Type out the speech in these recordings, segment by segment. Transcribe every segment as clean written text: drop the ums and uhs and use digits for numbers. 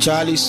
40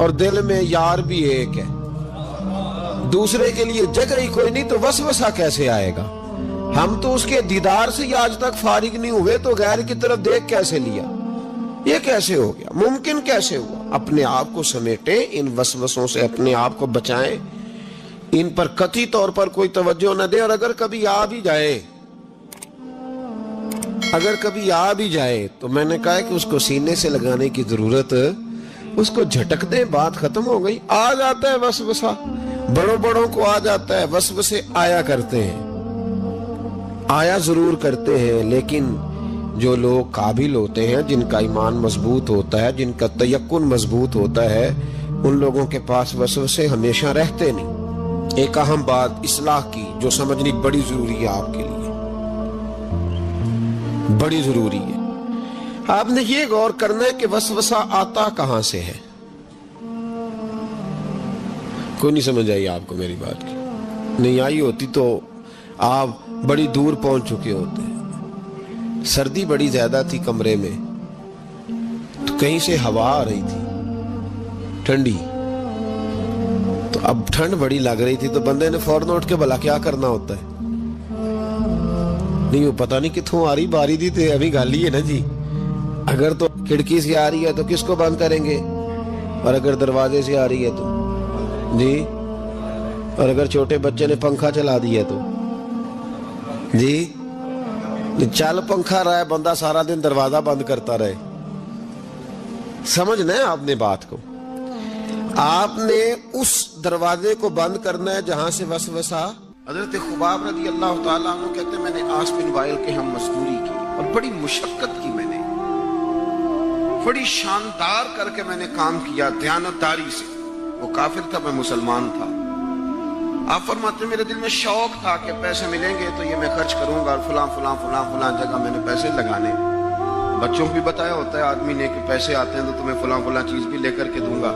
اور دل میں یار بھی ایک ہے، دوسرے کے لیے جگہ ہی کوئی نہیں تو وسوسہ کیسے آئے گا؟ ہم تو اس کے دیدار سے ہی آج تک فارغ نہیں ہوئے، تو غیر کی طرف دیکھ کیسے لیا؟ یہ کیسے ہو گیا؟ ممکن کیسے ہوا؟ اپنے آپ کو سمیٹیں، ان وسوسوں سے اپنے آپ کو بچائیں، ان پر قطعی طور پر کوئی توجہ نہ دیں، اور اگر کبھی آ بھی جائے تو میں نے کہا ہے کہ اس کو سینے سے لگانے کی ضرورت، اس کو جھٹک دیں، بات ختم ہو گئی۔ آ جاتا ہے وسوسہ، بڑوں کو آ جاتا ہے، وسوسے آیا کرتے ہیں، آیا ضرور کرتے ہیں، لیکن جو لوگ قابل ہوتے ہیں، جن کا ایمان مضبوط ہوتا ہے، جن کا تیقن مضبوط ہوتا ہے، ان لوگوں کے پاس وسوسے ہمیشہ رہتے نہیں۔ ایک اہم بات اصلاح کی جو سمجھنی بڑی ضروری ہے، آپ کے لیے بڑی ضروری ہے۔ آپ نے یہ غور کرنا ہے کہ وسوسہ آتا کہاں سے ہے۔ کوئی نہیں سمجھ آئی آپ کو میری بات کی؟ نہیں آئی ہوتی تو آپ بڑی دور پہنچ چکے ہوتے ہیں۔ سردی بڑی زیادہ تھی کمرے میں، تو کہیں سے ہوا آ رہی تھی ٹھنڈی، تو اب ٹھنڈ بڑی لگ رہی تھی، تو بندے نے فوراً اٹھ کے بھلا کیا کرنا ہوتا ہے؟ نہیں وہ پتہ نہیں کتوں آ رہی، باری دی تھے ابھی گالی ہے نا جی۔ اگر تو کھڑکی سے آ رہی ہے تو کس کو بند کریں گے، اور اگر دروازے سے آ رہی ہے تو جی، اور اگر چھوٹے بچے نے پنکھا چلا دیا تو جی، چل پنکھا رہا ہے بندہ سارا دن دروازہ بند کرتا رہے؟ سمجھنا ہے آپ نے بات کو، آپ نے اس دروازے کو بند کرنا ہے جہاں سے وسوسہ۔ حضرت خباب رضی اللہ تعالیٰ عنہ کہتے ہیں میں نے عاص بن وائل کے ہم مزدوری کی اور بڑی مشقت کی، میں نے بڑی شاندار کر کے میں نے کام کیا دیانتداری سے۔ وہ کافر تھا، میں مسلمان تھا۔ آپ فرماتے ہیں میرے دل میں شوق تھا کہ پیسے ملیں گے تو یہ میں خرچ کروں گا، اور فلاں فلاں فلاں فلاں جگہ میں نے پیسے لگانے۔ بچوں کو بھی بتایا ہوتا ہے آدمی نے کہ پیسے آتے ہیں تو تمہیں فلاں فلاں چیز بھی لے کر کے دوں گا۔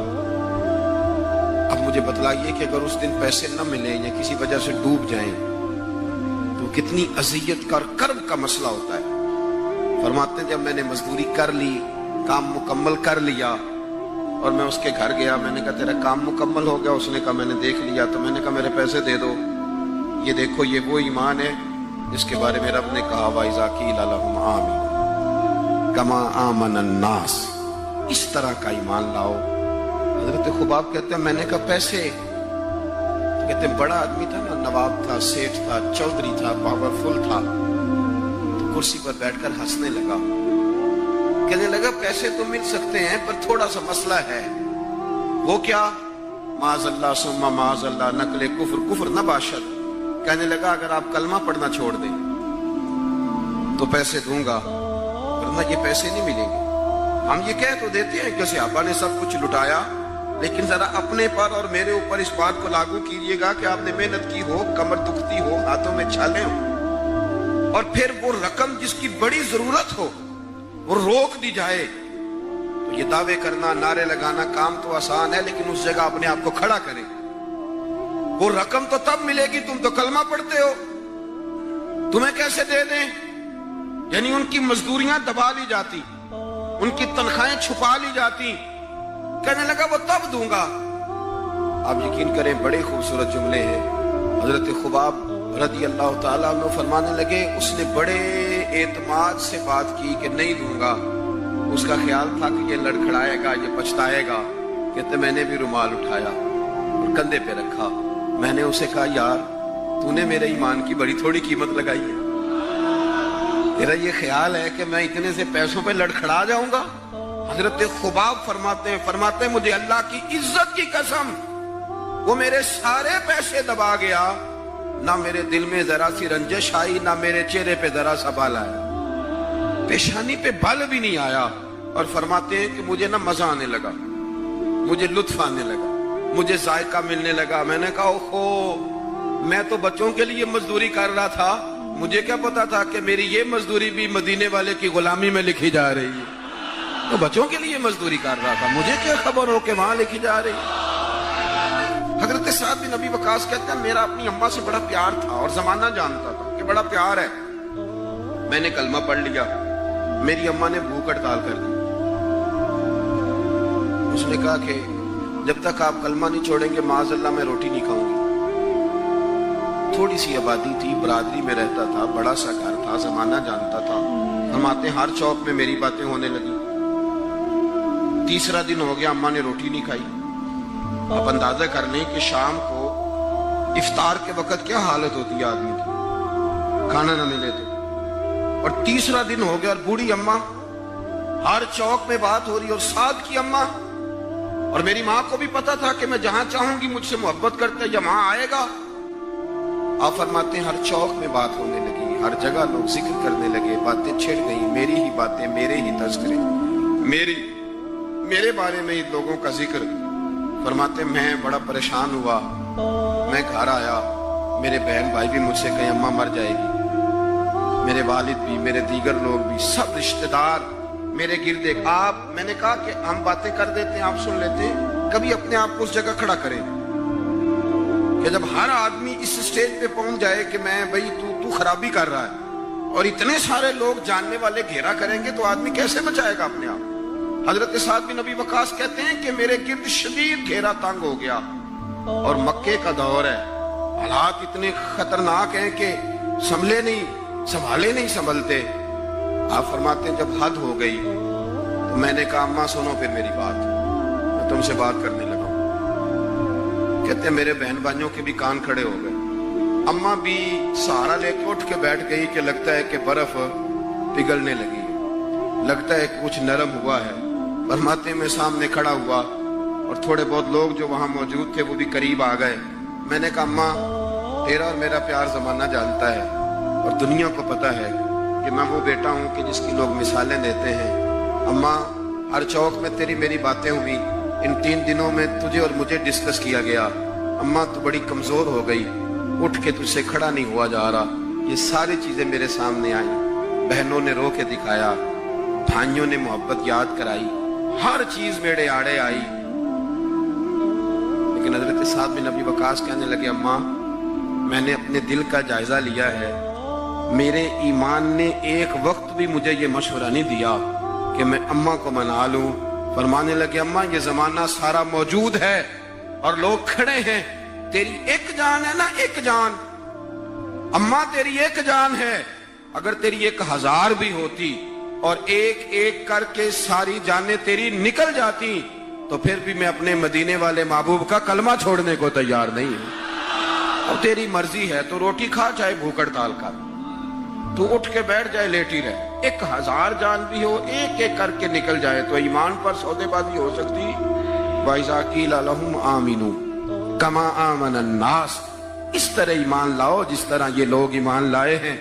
اب مجھے بتلائیے کہ اگر اس دن پیسے نہ ملیں یا کسی وجہ سے ڈوب جائیں تو کتنی اذیت کا اور کرب کا مسئلہ ہوتا ہے۔ فرماتے ہیں جب میں نے مزدوری کر لی، کام مکمل کر لیا، اور میں اس کے گھر گیا، میں نے کہا تیرا کام مکمل ہو گیا؟ اس نے کہا میں نے دیکھ لیا۔ تو میں نے کہا میرے پیسے دے دو، یہ دیکھو یہ وہ ایمان ہے جس کے بارے میں رب نے کہا وَإِذَا قِيلَ لَهُمْ آمِنُوا كَمَا آمَنَ النَّاسُ، اس طرح کا ایمان لاؤ۔ حضرت خباب کہتے ہیں میں نے کہا پیسے؟ تو کہتے ہیں بڑا آدمی تھا نا، نواب تھا، سیٹھ تھا، چودھری تھا، پاورفل تھا، تو کرسی پر بیٹھ کر ہنسنے لگا، کہنے لگا پیسے تو مل سکتے ہیں پر تھوڑا سا مسئلہ ہے۔ وہ کیا؟ معاذ اللہ ثم معاذ اللہ، نقل کفر نہ باشد۔ کہنے لگا اگر آپ کلمہ پڑھنا چھوڑ دیں تو پیسے دوں گا، ورنہ یہ پیسے نہیں ملیں گے۔ ہم یہ کہہ تو دیتے ہیں کہ صحابہ نے سب کچھ لٹایا، لیکن ذرا اپنے پر اور میرے اوپر اس بات کو لاگو کیجئے گا کہ آپ نے محنت کی ہو، کمر دکھتی ہو، ہاتھوں میں چھالیں ہوں، اور پھر وہ رقم جس کی بڑی ضرورت ہو وہ روک دی جائے، تو یہ دعوے کرنا، نعرے لگانا کام تو آسان ہے، لیکن اس جگہ اپنے آپ کو کھڑا کریں۔ وہ رقم تو تب ملے گی، تم تو کلمہ پڑھتے ہو، تمہیں کیسے دے دیں؟ یعنی ان کی مزدوریاں دبا لی جاتی، ان کی تنخواہیں چھپا لی جاتی۔ کہنے لگا وہ تب دوں گا۔ آپ یقین کریں بڑے خوبصورت جملے ہیں۔ حضرت خباب رضی اللہ تعالیٰ عنہ فرمانے لگے اس نے بڑے اعتماد سے بات کی کہ نہیں دوں گا۔ اس کا خیال تھا کہ یہ لڑکھڑائے گا، یہ پچھتائے گا۔ کہتے میں نے بھی رومال اٹھایا اور کندھے پہ رکھا، میں نے اسے کہا یار تو نے میرے ایمان کی بڑی تھوڑی قیمت لگائی ہے، تیرا یہ خیال ہے کہ میں اتنے سے پیسوں پہ لڑکھڑا جاؤں گا؟ حضرت خباب فرماتے ہیں مجھے اللہ کی عزت کی قسم وہ میرے سارے پیسے دبا گیا، نہ میرے دل میں ذرا سی رنجش آئی، نہ میرے چہرے پہ ذرا سا بال آیا، پیشانی پہ بال بھی نہیں آیا۔ اور فرماتے ہیں کہ مجھے نہ مزہ آنے لگا، مجھے لطف آنے لگا، مجھے ذائقہ ملنے لگا۔ میں نے کہا اوہو، میں تو بچوں کے لیے مزدوری کر رہا تھا، مجھے کیا پتا تھا کہ میری یہ مزدوری بھی مدینے والے کی غلامی میں لکھی جا رہی ہے۔ تو بچوں کے لیے مزدوری کر رہا تھا، مجھے کیا خبر ہو کہ وہاں لکھی جا رہی ہے۔ حضرت سعد بن ابی وقاص کہتے ہیں میرا اپنی اماں سے بڑا پیار تھا اور زمانہ جانتا تھا کہ بڑا پیار ہے۔ میں نے کلمہ پڑھ لیا، میری اماں نے بھوک ہڑتال کر دی۔ اس نے کہا کہ جب تک آپ کلمہ نہیں چھوڑیں گے معاذ اللہ میں روٹی نہیں کھاؤں گی۔ تھوڑی سی آبادی تھی، برادری میں رہتا تھا، بڑا سا گھر تھا، زمانہ جانتا تھا۔ فرماتے ہیں ہر چوک میں میری باتیں ہونے لگی۔ تیسرا دن ہو گیا، اماں نے روٹی نہیں کھائی۔ آپ اندازہ کر لیں کہ شام کو افطار کے وقت کیا حالت ہوتی ہے آدمی کی، کھانا نہ ملے تو۔ اور تیسرا دن ہو گیا اور بوڑھی اماں، ہر چوک میں بات ہو رہی اور ساتھ کی اماں، اور میری ماں کو بھی پتا تھا کہ میں جہاں چاہوں گی مجھ سے محبت کرتے یا وہاں آئے گا۔ آپ فرماتے ہیں ہر چوک میں بات ہونے لگی، ہر جگہ لوگ ذکر کرنے لگے، باتیں چھڑ گئی، میری ہی باتیں، میرے ہی تذکرے، میرے بارے میں ہی لوگوں کا ذکر۔ فرماتے میں بڑا پریشان ہوا، میں گھر آیا، میرے بہن بھائی بھی مجھ سے کہیں اماں مر جائے گی، میرے والد بھی، میرے دیگر لوگ بھی، سب رشتہ دار میرے گرد ایک۔ میں نے کہا کہ ہم باتیں کر دیتے ہیں، آپ سن لیتے ہیں، کبھی اپنے آپ کو اس جگہ کھڑا کریں کہ جب ہر آدمی اس سٹیج پہ پہنچ جائے کہ میں بھئی تو خرابی کر رہا ہے اور اتنے سارے لوگ جاننے والے گھیرا کریں گے تو آدمی کیسے بچائے گا اپنے آپ۔ حضرت سعد بن ابی وقاص کہتے ہیں کہ میرے گرد شدید گھیرا تنگ ہو گیا اور مکے کا دور ہے، حالات اتنے خطرناک ہیں کہ سنبھالے نہیں سنبھلتے۔ آپ فرماتے ہیں جب حد ہو گئی تو میں نے کہا اماں سنو پھر میری بات، میں تم سے بات کرنے لگا۔ کہتے ہیں میرے بہن بھائیوں کے بھی کان کھڑے ہو گئے، اماں بھی سہارا لے کے اٹھ کے بیٹھ گئی کہ لگتا ہے کہ برف پگھلنے لگی، لگتا ہے کہ کچھ نرم ہوا ہے۔ فرماتے ہیں میں سامنے کھڑا ہوا اور تھوڑے بہت لوگ جو وہاں موجود تھے وہ بھی قریب آ گئے۔ میں نے کہا اماں تیرا اور میرا پیار زمانہ جانتا ہے اور دنیا کو پتا ہے کہ میں وہ بیٹا ہوں کہ جس کی لوگ مثالیں دیتے ہیں۔ اماں ہر چوک میں تیری میری باتیں ہوئی، ان 3 دنوں میں تجھے اور مجھے ڈسکس کیا گیا۔ اماں تو بڑی کمزور ہو گئی، اٹھ کے تجھ سے کھڑا نہیں ہوا جا رہا۔ یہ ساری چیزیں میرے سامنے آئیں، بہنوں نے رو کے دکھایا، بھائیوں نے محبت یاد کرائی، ہر چیز میرے آڑے آئی۔ لیکن حضرت سعد بن ابی وقاص کہنے لگے اماں میں نے اپنے دل کا جائزہ لیا ہے، میرے ایمان نے ایک وقت بھی مجھے یہ مشورہ نہیں دیا کہ میں اماں کو منا لوں۔ فرمانے لگے اماں یہ زمانہ سارا موجود ہے اور لوگ کھڑے ہیں، تیری ایک جان ہے نا، ایک جان، اماں تیری ایک جان ہے، اگر تیری 1000 بھی ہوتی اور ایک ایک کر کے ساری جانیں تیری نکل جاتی تو پھر بھی میں اپنے مدینے والے محبوب کا کلمہ چھوڑنے کو تیار نہیں ہوں۔ اب تیری مرضی ہے تو روٹی کھا چاہے بھوک ہڑتال کر، تو اٹھ کے بیٹھ جائے لیٹی رہے، 1000 جان بھی ہو ایک ایک کر کے نکل جائے تو ایمان پر سودے بازی ہو سکتی۔ وَإِذَا قِيلَ لَهُمْ آمِنُوا كَمَا آمَنَ النَّاسُ، اس طرح ایمان لاؤ جس طرح یہ لوگ ایمان لائے ہیں۔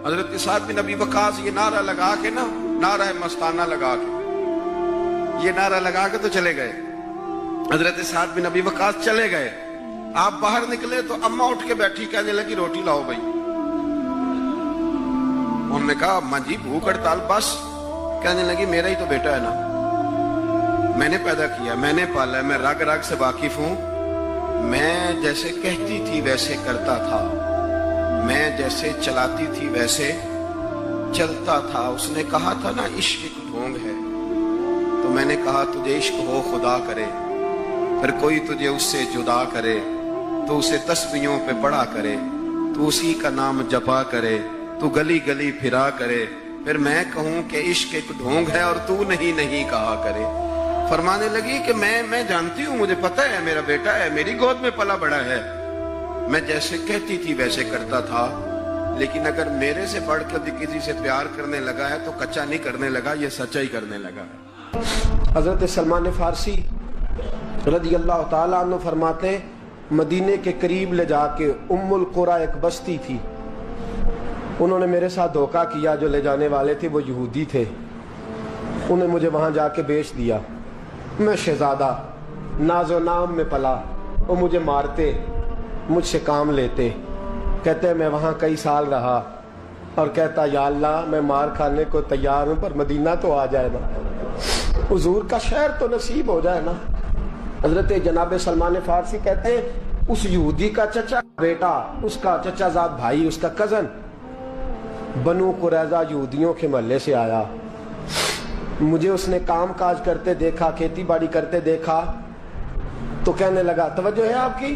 حضرت سعد بن ابی وقاص یہ نعرہ لگا کے نا، نعرہ مستانہ لگا کے، یہ نعرہ لگا کے تو چلے گئے۔ حضرت سعد بن ابی وقاص چلے گئے، آپ باہر نکلے تو اماں اٹھ کے بیٹھی کہنے لگی روٹی لاؤ بھائی۔ انہوں نے کہا اماں جی بھوک ہڑتال بس۔ کہنے لگی میرا ہی تو بیٹا ہے نا، میں نے پیدا کیا، میں نے پالا ہے، میں رگ رگ سے واقف ہوں، میں جیسے کہتی تھی ویسے کرتا تھا، میں جیسے چلاتی تھی ویسے چلتا تھا۔ اس نے کہا تھا نا عشق ایک ڈھونگ ہے، تو میں نے کہا تجھے عشق ہو خدا کرے، پھر کوئی تجھے اس سے جدا کرے تو اسے تسبیحوں پہ پڑھا کرے، تو اسی کا نام جپا کرے، تو گلی گلی پھرا کرے، پھر میں کہوں کہ عشق ایک ڈھونگ ہے اور تو نہیں کہا کرے۔ فرمانے لگی کہ میں جانتی ہوں، مجھے پتہ ہے میرا بیٹا ہے، میری گود میں پلا بڑا ہے، میں جیسے کہتی تھی ویسے کرتا تھا، لیکن اگر میرے سے بڑھ کر بھی کسی سے پیار کرنے لگا ہے تو کچا نہیں کرنے لگا، یہ سچا ہی کرنے لگا ہے۔ حضرت سلمان فارسی رضی اللہ تعالیٰ عنہ فرماتے ہیں مدینے کے قریب لے جا کے ام القریٰ ایک بستی تھی، انہوں نے میرے ساتھ دھوکہ کیا، جو لے جانے والے تھے وہ یہودی تھے، انہیں مجھے وہاں جا کے بیچ دیا۔ میں شہزادہ ناز و نام میں پلا، وہ مجھے مارتے، مجھ سے کام لیتے، کہتے میں وہاں کئی سال رہا اور کہتا یا اللہ میں مار کھانے کو تیار ہوں پر مدینہ تو آ جائے نا، حضور کا شہر تو نصیب ہو جائے نا۔ حضرت جناب سلمان فارسی کہتے ہیں اس یہودی کا چچا بیٹا، اس کا چچا زاد بھائی، اس کا کزن بنو قریظہ یہودیوں کے محلے سے آیا، مجھے اس نے کام کاج کرتے دیکھا، کھیتی باڑی کرتے دیکھا، تو کہنے لگا، توجہ ہے آپ کی؟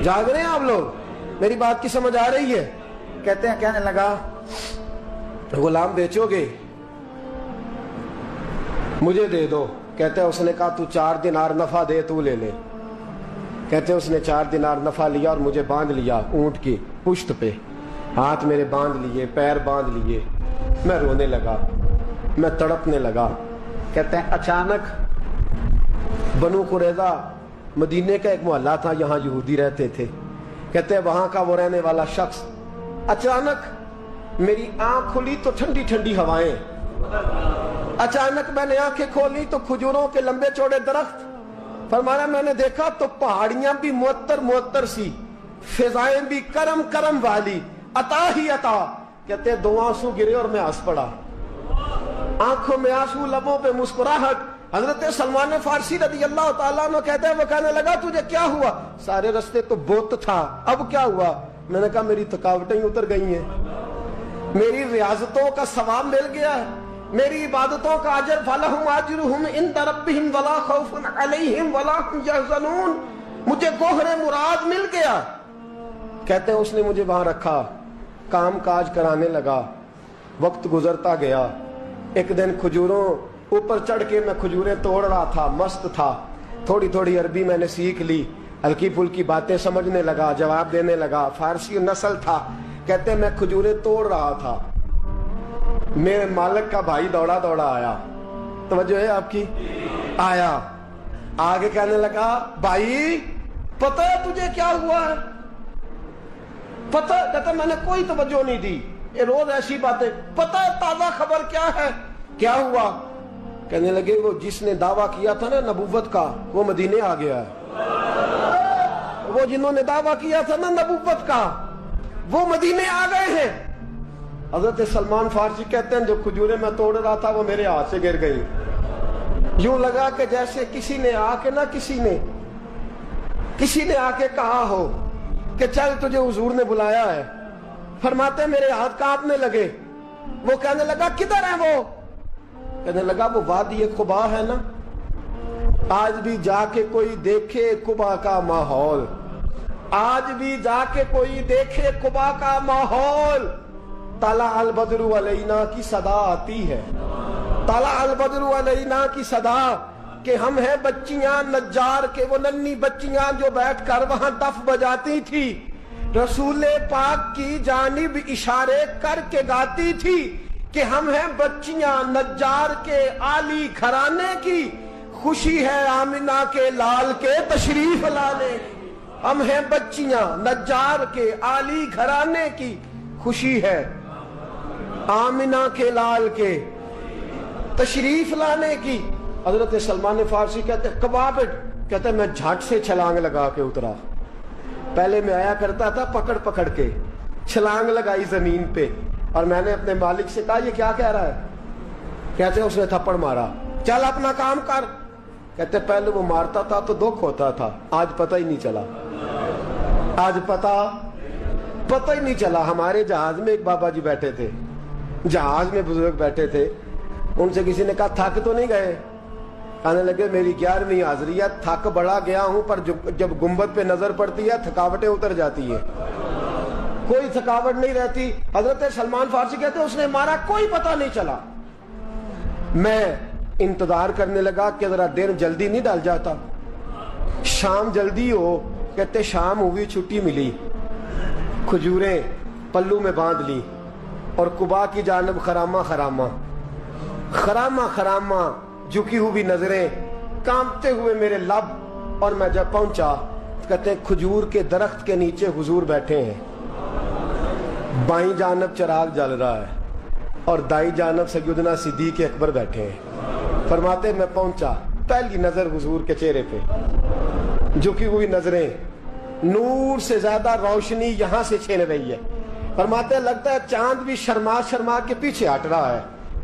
جاگ رہے ہیں آپ لوگ؟ میری بات کی سمجھ آ رہی ہے؟ کہتے ہیں، کہنے لگا غلام بیچو گے؟ مجھے دے دو۔ کہتے ہیں اس نے کہا تو 4 دینار نفع دے، تو لے لے۔ کہتے ہیں اس نے 4 دینار نفع لیا اور مجھے باندھ لیا اونٹ کی پشت پہ، ہاتھ میرے باندھ لیے، پیر باندھ لیے، میں رونے لگا، میں تڑپنے لگا۔ کہتے ہیں اچانک بنو قریظہ مدینے کا ایک محلہ تھا، یہاں یہودی رہتے تھے، کہتے ہیں وہاں کا وہ رہنے والا شخص اچانک میری آنکھ کھلی تو ٹھنڈی ٹھنڈی ہوائیں، اچانک میں نے آنکھیں کھولی تو کھجوروں کے لمبے چوڑے درخت، فرمایا میں نے دیکھا تو پہاڑیاں بھی معطر معطر سی، فضائیں بھی کرم کرم والی، عطا ہی عطا۔ کہتے ہیں 2 آنسو گرے اور میں ہنس پڑا، آنکھوں میں آنسو، لبوں پہ مسکراہٹ۔ حضرت سلمان فارسی رضی اللہ تعالیٰ عنہ کہتے ہیں وہ کہنے لگا تجھے کیا ہوا؟ سارے رستے تو بت تھا، اب کیا ہوا؟ میں نے کہا میری تھکاوٹیں اتر گئی ہیں، میری ریاضتوں کا ثواب مل گیا ہے، میری عبادتوں کا اجر، فَلَهُمْ أَجْرُهُمْ عِنْدَ رَبِّهِمْ وَلَا خَوْفٌ عَلَيْهِمْ وَلَا هُمْ يَحْزَنُونَ، مجھے گوہر مراد مل گیا۔ کہتے ہیں اس نے مجھے وہاں رکھا، کام کاج کرانے لگا، وقت گزرتا گیا۔ ایک دن کھجوروں اوپر چڑھ کے میں کھجوریں توڑ رہا تھا، مست تھا، تھوڑی تھوڑی عربی میں نے سیکھ لی، ہلکی پھلکی باتیں سمجھنے لگا، جواب دینے لگا، فارسی نسل تھا۔ کہتے ہیں میں کھجوریں توڑ رہا تھا، میرے مالک کا بھائی دوڑا دوڑا آیا، توجہ ہے آپ کی؟ آیا آگے کہنے لگا بھائی پتہ ہے تجھے کیا ہوا ہے؟ پتہ؟ کہتا میں نے کوئی توجہ نہیں دی، یہ روز ایسی باتیں، پتہ ہے تازہ خبر کیا ہے؟ کیا ہوا؟ کہنے لگے وہ جس نے دعویٰ کیا تھا نا نبوت کا، وہ مدینے آ گیا ہے، وہ جنہوں نے دعویٰ کیا تھا نا نبوت کا، وہ مدینے آ گئے ہیں۔ حضرت سلمان فارسی کہتے ہیں جو کھجوریں میں توڑ رہا تھا وہ میرے ہاتھ سے گر گئی، یوں لگا کہ جیسے کسی نے آ کے نا کسی نے آ کے کہا ہو کہ چل تجھے حضور نے بلایا ہے۔ فرماتے میرے ہاتھ کانپنے لگے۔ وہ کہنے لگا کدھر ہے وہ؟ کہنے لگا وہ وادی قبا ہے نا، آج بھی جا کے کوئی دیکھے قبا کا ماحول، آج بھی جا کے کوئی دیکھے قبا کا ماحول، طلع البدر علینا کی صدا آتی ہے، طلع البدر علینا کی صدا، کہ ہم ہیں بچیاں نجار کے، وہ ننھی بچیاں جو بیٹھ کر وہاں دف بجاتی تھی، رسول پاک کی جانب اشارے کر کے گاتی تھی کہ ہم ہیں بچیاں نجار کے عالی گھرانے کی، خوشی ہے آمنہ کے لال کے تشریف لانے کی، ہم ہیں بچیاں نجار کے عالی گھرانے کی، خوشی ہے آمنہ کے لال کے تشریف لانے کی۔ حضرت سلمان فارسی کہتے ہیں کبابٹ، کہتے ہیں میں جھٹ سے چھلانگ لگا کے اترا، پہلے میں آیا کرتا تھا پکڑ پکڑ کے، چھلانگ لگائی زمین پہ، اور میں نے اپنے مالک سے کہا یہ کیا کہہ رہا ہے؟ کہتے ہیں اس نے تھپڑ مارا، چل اپنا کام کر۔ کہتے ہیں پہلے وہ مارتا تھا تو دکھ ہوتا تھا، آج پتہ ہی نہیں چلا، آج پتہ ہی نہیں چلا۔ ہمارے جہاز میں ایک بابا جی بیٹھے تھے، جہاز میں بزرگ بیٹھے تھے، ان سے کسی نے کہا تھک تو نہیں گئے؟ کہنے لگے میری 11ویں حاضری ہے، تھک بڑا گیا ہوں، پر جب گنبد پہ نظر پڑتی ہے تھکاوٹیں اتر جاتی ہیں، کوئی تھکاوٹ نہیں رہتی۔ حضرت سلمان فارسی کہتے ہیں اس نے مارا، کوئی پتہ نہیں چلا۔ میں انتظار کرنے لگا کہ ذرا دن جلدی نہیں ڈال جاتا، شام جلدی ہو۔ کہتے شام ہوئی، چھٹی ملی، کھجوریں پلو میں باندھ لی، اور قبا کی جانب خرامہ خرامہ جھکی ہوئی نظریں، کانپتے ہوئے میرے لب، اور میں جب پہنچا کہتے ہیں کھجور کے درخت کے نیچے حضور بیٹھے ہیں، بائیں جانب چراغ جل رہا ہے اور دائیں جانب سیدنا صدیق اکبر بیٹھے ہیں۔ فرماتے میں پہنچا، پہلی نظر حضور کے چہرے پہ، جھکی ہوئی نظریں، نور سے زیادہ روشنی یہاں سے چھین رہی ہے۔ فرماتے لگتا ہے چاند بھی شرما کے پیچھے ہٹ رہا ہے،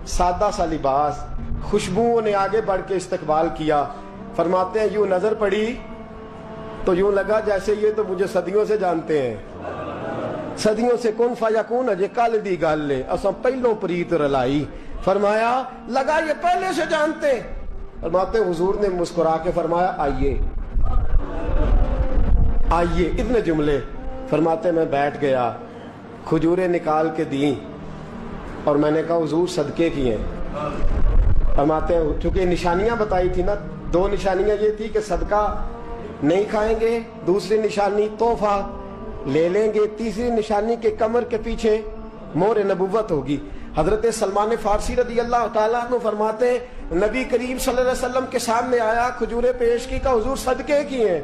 سادہ سا لباس، خوشبوؤں نے آگے بڑھ کے استقبال کیا۔ فرماتے ہیں یوں نظر پڑی تو یوں لگا جیسے یہ تو مجھے صدیوں سے جانتے ہیں، صدیوں سے کن فیکون اجے کل دی گل لے اساں پہلوں پریت رلائی۔ فرمایا لگا یہ پہلے سے جانتے۔ فرماتے حضور نے مسکرا کے فرمایا آئیے۔ آئیے، اتنے جملے فرماتے میں بیٹھ گیا، کھجوریں نکال کے دیں اور میں نے کہا حضور صدقے کی ہیں۔ فرماتے ہیں چونکہ نشانیاں بتائی تھی نا، 2 نشانیاں یہ تھی کہ صدقہ نہیں کھائیں گے، دوسری نشانی تحفہ لے لیں گے، تیسری نشانی کے کمر کے پیچھے مہر نبوت ہوگی۔ حضرت سلمان فارسی رضی اللہ تعالیٰ عنہ فرماتے ہیں نبی کریم صلی اللہ علیہ وسلم کے سامنے آیا، کھجوریں پیش کی، کہا حضور صدقے کی ہیں۔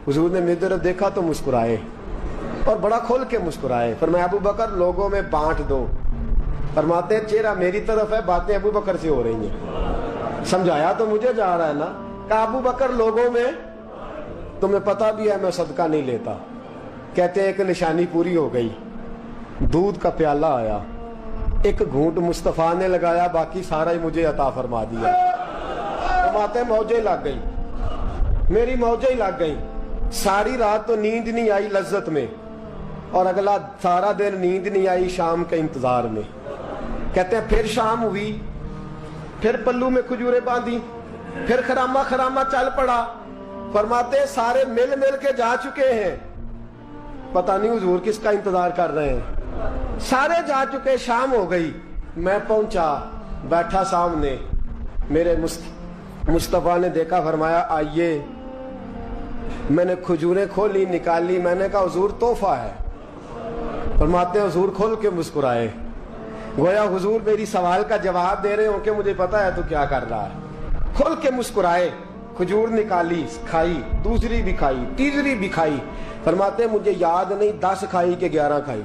حضور نے میری طرف دیکھا تو مسکرائے اور بڑا کھول کے مسکرائے، فرمایا ابو بکر لوگوں میں بانٹ دو۔ فرماتے ہیں چہرہ میری طرف ہے، باتیں ابو بکر سے ہو رہی ہیں۔ سمجھایا تو مجھے جا رہا ہے نا، کہا ابو بکر لوگوں میں تمہیں پتہ بھی ہے میں صدقہ نہیں لیتا۔ کہتے ہیں کہ نشانی پوری ہو گئی، دودھ کا پیالہ آیا، ایک گھونٹ مصطفیٰ نے لگایا، باقی سارا ہی مجھے عطا فرما دیا۔ فرماتے ہیں موجیں لگ گئی، میری موجیں لگ گئی، ساری رات تو نیند نہیں آئی لذت میں، اور اگلا سارا دن نیند نہیں آئی شام کے انتظار میں۔ کہتے ہیں پھر شام ہوئی، پھر پلو میں کھجوریں باندھی، پھر خرامہ خرامہ چل پڑا۔ فرماتے ہیں سارے مل مل کے جا چکے ہیں، پتہ نہیں حضور کس کا انتظار کر رہے ہیں، سارے جا چکے، شام ہو گئی، میں پہنچا، بیٹھا سامنے، میرے مصطفیٰ نے دیکھا، فرمایا آئیے۔ میں نے کھجوریں کھولی، نکالی، میں نے کہا حضور تحفہ ہے۔ فرماتے ہیں حضور کھول کے مسکرائے، گویا حضور میری سوال کا جواب دے رہے ہوں کہ مجھے پتا ہے تو کیا کر رہا ہے۔ کھول کے مسکرائے، کھجور نکالی، کھائی، دوسری بھی کھائی، تیسری بھی کھائی۔ فرماتے ہیں مجھے یاد نہیں 10 کھائی کہ 11 کھائی۔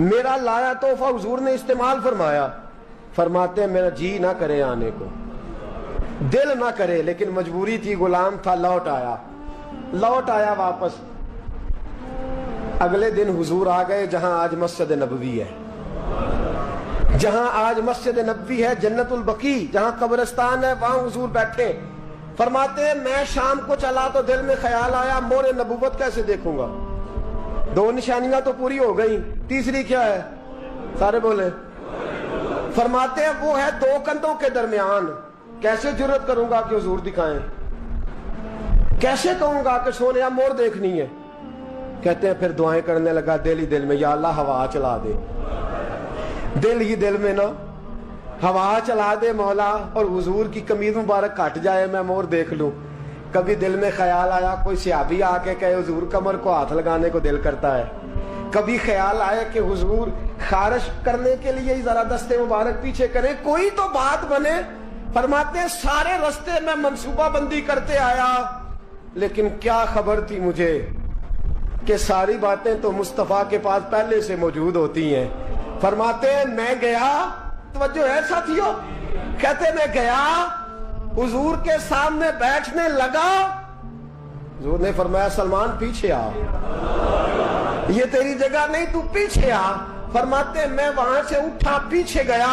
میرا لایا تحفہ حضور نے استعمال فرمایا۔ فرماتے ہیں میرا جی نہ کرے آنے کو، دل نہ کرے، لیکن مجبوری تھی، غلام تھا، لوٹ آیا واپس۔ اگلے دن حضور آ گئے جہاں آج مسجد نبوی ہے، جہاں آج مسجد نبوی ہے، جنت البقیع جہاں قبرستان ہے، وہاں حضور بیٹھے۔ فرماتے ہیں میں شام کو چلا تو دل میں خیال آیا مہر نبوت کیسے دیکھوں گا، 2 نشانیاں تو پوری ہو گئی، تیسری کیا ہے؟ سارے بولے۔ فرماتے ہیں وہ ہے 2 کندھوں کے درمیان، کیسے جرت کروں گا کہ حضور دکھائیں، کیسے کہوں گا کہ سونیا مور دیکھنی ہے۔ کہتے ہیں پھر دعائیں کرنے لگا دل ہی دل میں، یا اللہ ہوا چلا دے، دل ہی دل میں نا ہوا چلا دے مولا، اور حضور کی قمیض مبارک کٹ جائے میں مور دیکھ لوں۔ کبھی دل میں خیال آیا کوئی صحابی آ کے کہے حضور کمر کو ہاتھ لگانے کو دل کرتا ہے، کبھی خیال آیا کہ حضور خارش کرنے کے لیے ہی ذرا دستے مبارک پیچھے کریں، کوئی تو بات بنے۔ فرماتے ہیں سارے رستے میں منصوبہ بندی کرتے آیا، لیکن کیا خبر تھی مجھے کہ ساری باتیں تو مصطفیٰ کے پاس پہلے سے موجود ہوتی ہیں۔ فرماتے ہیں میں گیا، توجہ ہے ساتھیو، کہتے میں گیا حضور کے سامنے بیٹھنے لگا، حضور نے فرمایا سلمان پیچھے آ، یہ تیری جگہ نہیں، تو پیچھے آ۔ فرماتے میں وہاں سے اٹھا پیچھے گیا،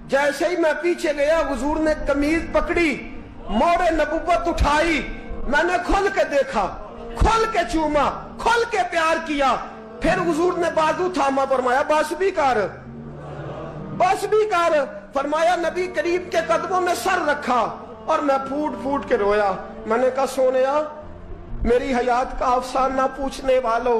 جیسے ہی میں پیچھے گیا حضور نے قمیض پکڑی، مہر نبوت اٹھائی، میں نے کھل کے دیکھا، کھل کے چوما، کھل کے پیار کیا، پھر حضور نے بازو تھاما، فرمایا بس بھی کر، بس بھی کر۔ فرمایا نبی کریم کے قدموں میں سر رکھا اور میں پھوٹ پھوٹ کے رویا۔ میں نے کہا سونیا میری حیات کا افسانہ پوچھنے والوں،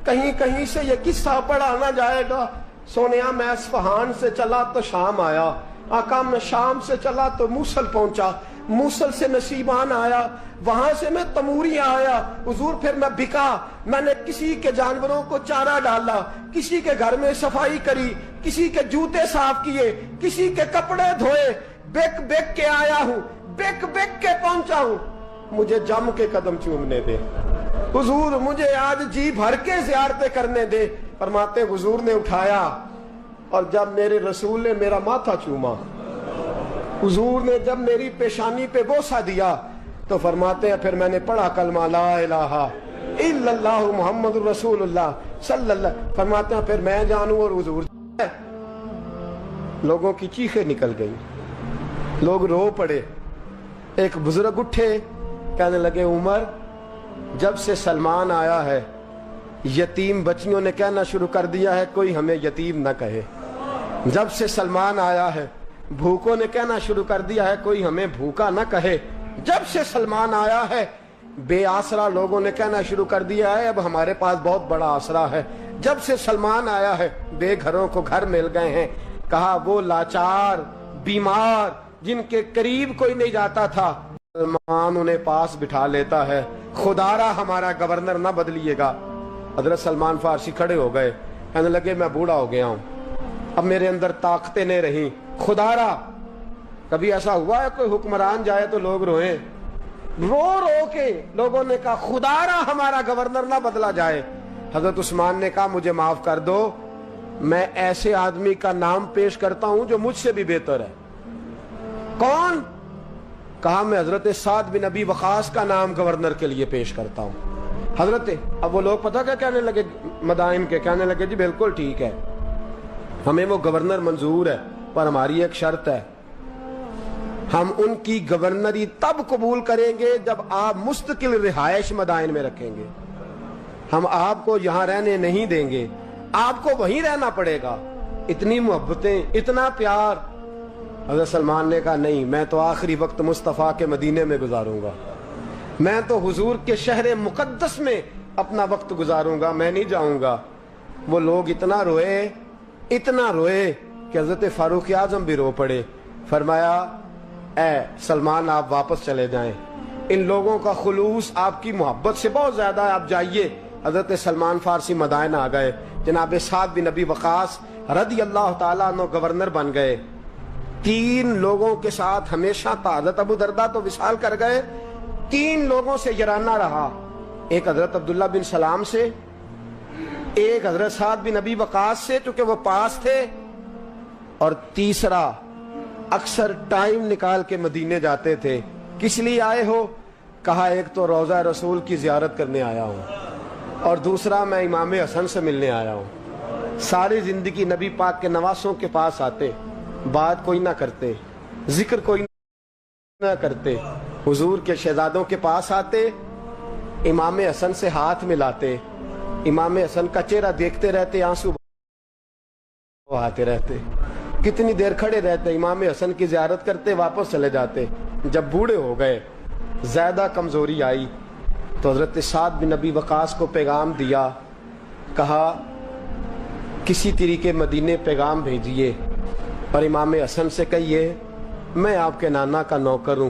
کہیں کہیں سے یہ قصہ پڑھا نہ جائے گا۔ سونیا میں اصفہان سے چلا تو شام آیا، آقا میں شام سے چلا تو موصل پہنچا، موصل سے نصیبان آیا، وہاں سے میں تموریاں آیا۔ حضور پھر میں بکا، میں نے کسی کے جانوروں کو چارہ ڈالا، کسی کے گھر میں صفائی کری، کسی کے جوتے صاف کیے، کسی کے کپڑے دھوئے، بک بک کے آیا ہوں، بک بک کے پہنچا ہوں، مجھے جم کے قدم چومنے دے حضور، مجھے آج جی بھر کے زیارتیں کرنے دے۔ فرماتے حضور نے اٹھایا اور جب میرے رسول نے میرا ماتھا چوما، حضور نے جب میری پیشانی پہ بوسہ دیا، تو فرماتے ہیں پھر میں نے پڑھا کلمہ لا الہ الا اللہ محمد رسول اللہ صلی اللہ۔ فرماتے ہیں پھر میں جانوں اور حضور۔ لوگوں کی چیخیں نکل گئی، لوگ رو پڑے۔ ایک بزرگ اٹھے، کہنے لگے عمر جب سے سلمان آیا ہے یتیم بچیوں نے کہنا شروع کر دیا ہے کوئی ہمیں یتیم نہ کہے، جب سے سلمان آیا ہے بھوکوں نے کہنا شروع کر دیا ہے کوئی ہمیں بھوکا نہ کہے، جب سے سلمان آیا ہے بے آسرا لوگوں نے کہنا شروع کر دیا ہے اب ہمارے پاس بہت بڑا آسرا ہے۔ جب سے سلمان آیا ہے بے گھروں کو گھر مل گئے ہیں۔ کہا وہ لاچار بیمار جن کے قریب کوئی نہیں جاتا تھا سلمان انہیں پاس بٹھا لیتا ہے، خدارا ہمارا گورنر نہ بدلیے گا۔ حضرت سلمان فارسی کھڑے ہو گئے، کہنے لگے میں بوڑھا ہو گیا ہوں، اب میرے اندر طاقتیں نہیں رہیں، خدارا کبھی ایسا ہوا ہے کوئی حکمران جائے تو لوگ روئیں؟ رو رو کے لوگوں نے کہا خدارا ہمارا گورنر نہ بدلا جائے۔ حضرت عثمان نے کہا مجھے معاف کر دو، میں ایسے آدمی کا نام پیش کرتا ہوں جو مجھ سے بھی بہتر ہے۔ کون؟ کہا میں حضرت سعد بن ابی وقاص کا نام گورنر کے لیے پیش کرتا ہوں۔ حضرت اب وہ لوگ پتہ کیا کہنے لگے مدائن کے، کہنے لگے جی بالکل ٹھیک ہے، ہمیں وہ گورنر منظور ہے، پر ہماری ایک شرط ہے، ہم ان کی گورنری تب قبول کریں گے جب آپ مستقل رہائش مدائن میں رکھیں گے، ہم آپ کو یہاں رہنے نہیں دیں گے، آپ کو وہیں رہنا پڑے گا۔ اتنی محبتیں، اتنا پیار۔ حضرت سلمان نے کہا نہیں، میں تو آخری وقت مصطفیٰ کے مدینے میں گزاروں گا، میں تو حضور کے شہر مقدس میں اپنا وقت گزاروں گا، میں نہیں جاؤں گا۔ وہ لوگ اتنا روئے کہ حضرت فاروق اعظم بھی رو پڑے۔ فرمایا اے سلمان آپ واپس چلے جائیں، ان لوگوں کا خلوص آپ کی محبت سے بہت زیادہ ہے، آپ جائیے۔ حضرت سلمان فارسی مدائن آ گئے، جناب سعد بن ابی وقاص رضی اللہ تعالیٰ عنہ گورنر بن گئے۔ 3 لوگوں کے ساتھ ہمیشہ تھا، حضرت ابو درداء تو وصال کر گئے، 3 لوگوں سے یارانہ رہا، ایک حضرت عبداللہ بن سلام سے، ایک حضرت سعد بن ابی وقاص سے چونکہ وہ پاس تھے، اور تیسرا اکثر ٹائم نکال کے مدینے جاتے تھے۔ کس لیے آئے ہو؟ کہا ایک تو روضہ رسول کی زیارت کرنے آیا ہوں، اور دوسرا میں امام حسن سے ملنے آیا ہوں۔ ساری زندگی نبی پاک کے نواسوں کے پاس آتے، بات کوئی نہ کرتے، ذکر کوئی نہ کرتے، حضور کے شہزادوں کے پاس آتے، امام حسن سے ہاتھ ملاتے، امام حسن کا چہرہ دیکھتے رہتے، آنسو آتے رہتے، کتنی دیر کھڑے رہتے، امام حسن کی زیارت کرتے، واپس چلے جاتے۔ جب بوڑھے ہو گئے، زیادہ کمزوری آئی، تو حضرت سعد بن ابی وقاص کو پیغام دیا، کہا کسی طریقے مدینے پیغام بھیجیے اور امام حسن سے کہیے میں آپ کے نانا کا نوکر ہوں،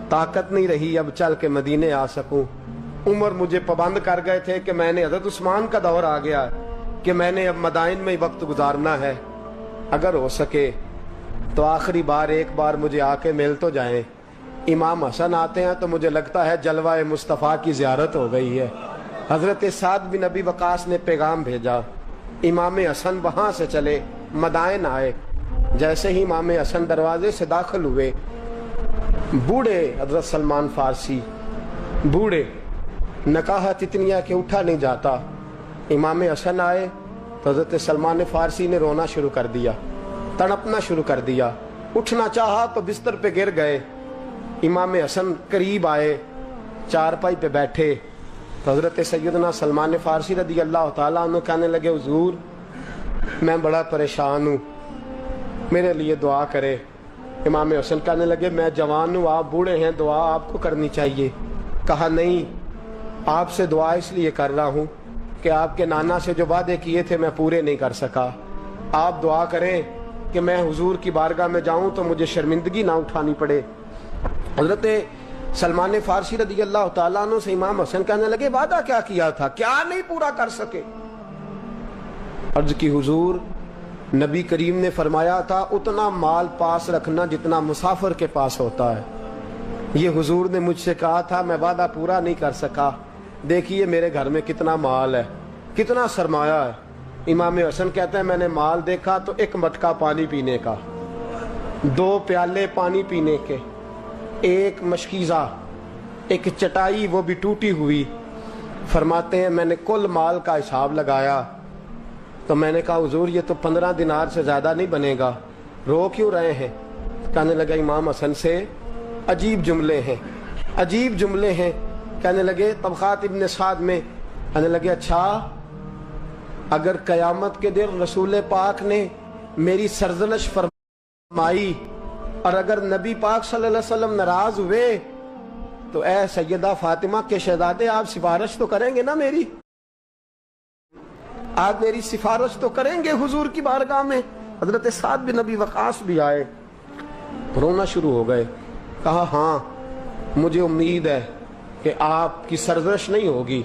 طاقت نہیں رہی اب چل کے مدینے آ سکوں، عمر مجھے پابند کر گئے تھے کہ میں نے حضرت عثمان کا دور آ گیا کہ میں نے اب مدائن میں ہی وقت گزارنا ہے، اگر ہو سکے تو آخری بار ایک بار مجھے آ کے مل تو جائیں۔ امام حسن آتے ہیں تو مجھے لگتا ہے جلوہ مصطفیٰ کی زیارت ہو گئی ہے۔ حضرت سعد بن ابی وقاص نے پیغام بھیجا، امام حسن وہاں سے چلے، مدائن آئے۔ جیسے ہی امام حسن دروازے سے داخل ہوئے، بوڑھے حضرت سلمان فارسی، بوڑھے، نکاحت اتنی ہے کہ اٹھا نہیں جاتا، امام حسن آئے تو حضرت سلمان فارسی نے رونا شروع کر دیا، تڑپنا شروع کر دیا، اٹھنا چاہا تو بستر پہ گر گئے۔ امام حسن قریب آئے، چارپائی پہ بیٹھے تو حضرت سیدنا سلمان فارسی رضی اللہ تعالیٰ عنہ کہنے لگے حضور میں بڑا پریشان ہوں، میرے لیے دعا کرے۔ امام حسن کہنے لگے میں جوان ہوں، آپ بوڑھے ہیں، دعا آپ کو کرنی چاہیے۔ کہا نہیں، آپ سے دعا اس لیے کر رہا ہوں کہ آپ کے نانا سے جو وعدے کیے تھے میں پورے نہیں کر سکا، آپ دعا کریں کہ میں حضور کی بارگاہ میں جاؤں تو مجھے شرمندگی نہ اٹھانی پڑے۔ حضرت سلمان فارسی رضی اللہ تعالیٰ عنہ سے امام حسن کہنے لگے وعدہ کیا کیا تھا، کیا نہیں پورا کر سکے؟ عرض کی حضور نبی کریم نے فرمایا تھا اتنا مال پاس رکھنا جتنا مسافر کے پاس ہوتا ہے، یہ حضور نے مجھ سے کہا تھا، میں وعدہ پورا نہیں کر سکا، دیکھیے میرے گھر میں کتنا مال ہے، کتنا سرمایہ ہے۔ امام حسن کہتے ہیں میں نے مال دیکھا تو 1 مٹکا پانی پینے کا، 2 پیالے پانی پینے کے، 1 مشکیزہ، 1 چٹائی وہ بھی ٹوٹی ہوئی۔ فرماتے ہیں میں نے کل مال کا حساب لگایا تو میں نے کہا حضور یہ تو 15 دینار سے زیادہ نہیں بنے گا، رو کیوں رہے ہیں؟ کہنے لگا امام حسن سے عجیب جملے ہیں، عجیب جملے ہیں۔ کہنے لگے طبقات ابن سعد میں، کہنے لگے اچھا اگر قیامت کے دن رسول پاک نے میری سرزنش فرمائی اور اگر نبی پاک صلی اللہ علیہ وسلم ناراض ہوئے تو اے سیدہ فاطمہ کے شہزادے آپ سفارش تو کریں گے نا میری؟ آپ میری سفارش تو کریں گے حضور کی بارگاہ میں؟ حضرت سعد بن ابی وقاص بھی آئے، رونا شروع ہو گئے، کہا ہاں مجھے امید ہے کہ آپ کی سرزنش نہیں ہوگی،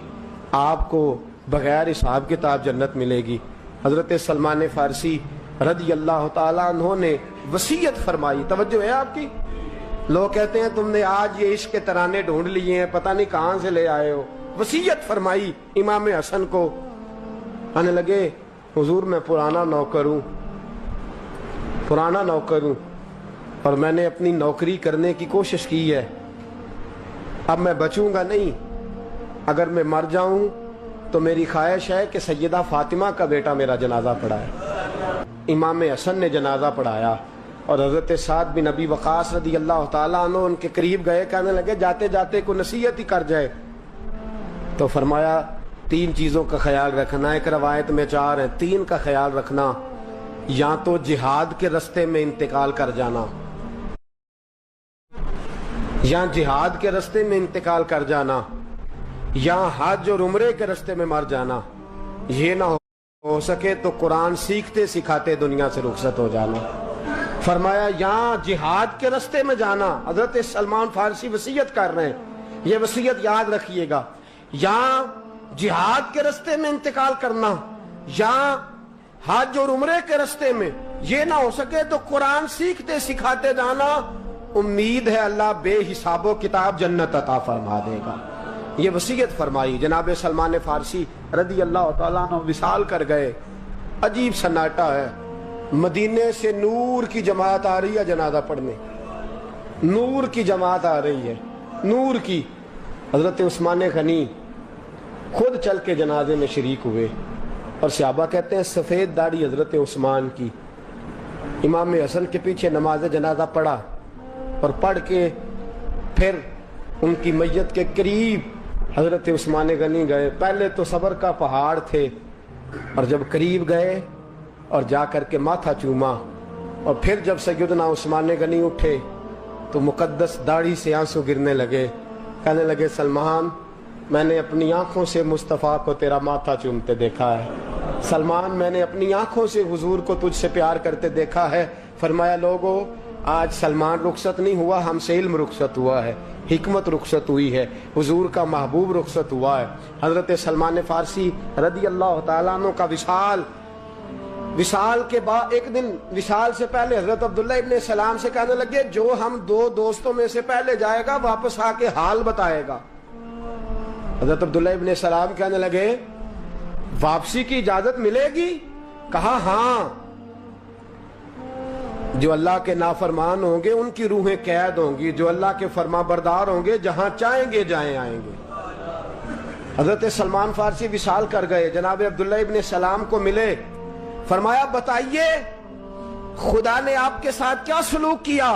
آپ کو بغیر حساب کتاب جنت ملے گی۔ حضرت سلمان فارسی رضی اللہ تعالیٰ عنہ نے وصیت فرمائی، توجہ ہے آپ کی؟ لوگ کہتے ہیں تم نے آج یہ عشق کے ترانے ڈھونڈ لیے ہیں، پتہ نہیں کہاں سے لے آئے ہو۔ وصیت فرمائی امام حسن کو، آنے لگے حضور میں پرانا نوکر ہوں، پرانا نوکر ہوں، اور میں نے اپنی نوکری کرنے کی کوشش کی ہے، اب میں بچوں گا نہیں، اگر میں مر جاؤں تو میری خواہش ہے کہ سیدہ فاطمہ کا بیٹا میرا جنازہ پڑھائے۔ امام حسن نے جنازہ پڑھایا، اور حضرت سعد بن ابی وقاص رضی اللہ تعالیٰ عنہ ان کے قریب گئے، کہنے لگے جاتے جاتے کوئی نصیحت ہی کر جائے، تو فرمایا 3 چیزوں کا خیال رکھنا، ایک روایت میں 4 ہیں، 3 کا خیال رکھنا، یا تو جہاد کے رستے میں انتقال کر جانا، یا جہاد کے رستے میں انتقال کر جانا، یا حج اور عمرے کے رستے میں مر جانا، یہ نہ ہو سکے تو قرآن سیکھتے سکھاتے دنیا سے رخصت ہو جانا۔ فرمایا یا جہاد کے رستے میں جانا، حضرت سلمان فارسی وصیت کر رہے ہیں، یہ وصیت یاد رکھیے گا، یا جہاد کے رستے میں انتقال کرنا، یا حج اور عمرے کے رستے میں، یہ نہ ہو سکے تو قرآن سیکھتے سکھاتے جانا، امید ہے اللہ بے حساب و کتاب جنت عطا فرما دے گا۔ یہ وصیت فرمائی۔ جناب سلمان فارسی رضی اللہ تعالیٰ عنہ وصال کر گئے، عجیب سناٹا ہے، مدینے سے نور کی جماعت آ رہی ہے جنازہ پڑھنے، نور کی جماعت آ رہی ہے، نور کی۔ حضرت عثمان غنی خود چل کے جنازے میں شریک ہوئے، اور صحابہ کہتے ہیں سفید داڑھی حضرت عثمان کی۔ امام حسن کے پیچھے نماز جنازہ پڑھا، اور پڑھ کے پھر ان کی میت کے قریب حضرت عثمان غنی گئے۔ پہلے تو صبر کا پہاڑ تھے، اور جب قریب گئے اور جا کر کے ماتھا چوما، اور پھر جب سیدنا عثمان غنی اٹھے تو مقدس داڑھی سے آنسو گرنے لگے، کہنے لگے سلمان میں نے اپنی آنکھوں سے مصطفیٰ کو تیرا ماتھا چومتے دیکھا ہے، سلمان میں نے اپنی آنکھوں سے حضور کو تجھ سے پیار کرتے دیکھا ہے۔ فرمایا لوگو آج سلمان رخصت نہیں ہوا، ہم سے علم رخصت ہوا ہے، حکمت رخصت ہوئی ہے، حضور کا محبوب رخصت ہوا ہے۔ حضرت سلمان فارسی رضی اللہ تعالیٰ عنہ کا وصال کے بعد ایک دن وصال سے پہلے حضرت عبداللہ ابن سلام سے کہنے لگے جو ہم 2 دوستوں میں سے پہلے جائے گا واپس آ کے حال بتائے گا۔ حضرت عبداللہ ابن سلام کہنے لگے واپسی کی اجازت ملے گی؟ کہا ہاں، جو اللہ کے نافرمان ہوں گے ان کی روحیں قید ہوں گی، جو اللہ کے فرما بردار ہوں گے جہاں چاہیں گے جائیں آئیں گے۔ حضرت سلمان فارسی وصال کر گئے، جناب عبداللہ ابن سلام کو ملے، فرمایا بتائیے خدا نے آپ کے ساتھ کیا سلوک کیا؟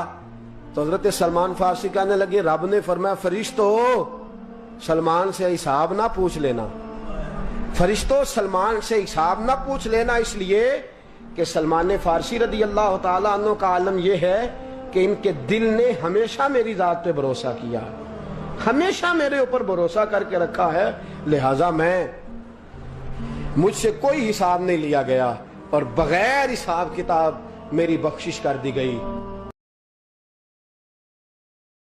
تو حضرت سلمان فارسی کہنے لگے رب نے فرمایا فرشتو سلمان سے حساب نہ پوچھ لینا، فرشتوں سلمان سے حساب نہ پوچھ لینا، اس لیے کہ سلمان فارسی رضی اللہ تعالیٰ عنہ کا عالم یہ ہے کہ ان کے دل نے ہمیشہ میری ذات پہ بھروسہ کیا، ہمیشہ میرے اوپر بھروسہ کر کے رکھا ہے، لہٰذا مجھ سے کوئی حساب نہیں لیا گیا، اور بغیر حساب کتاب میری بخشش کر دی گئی۔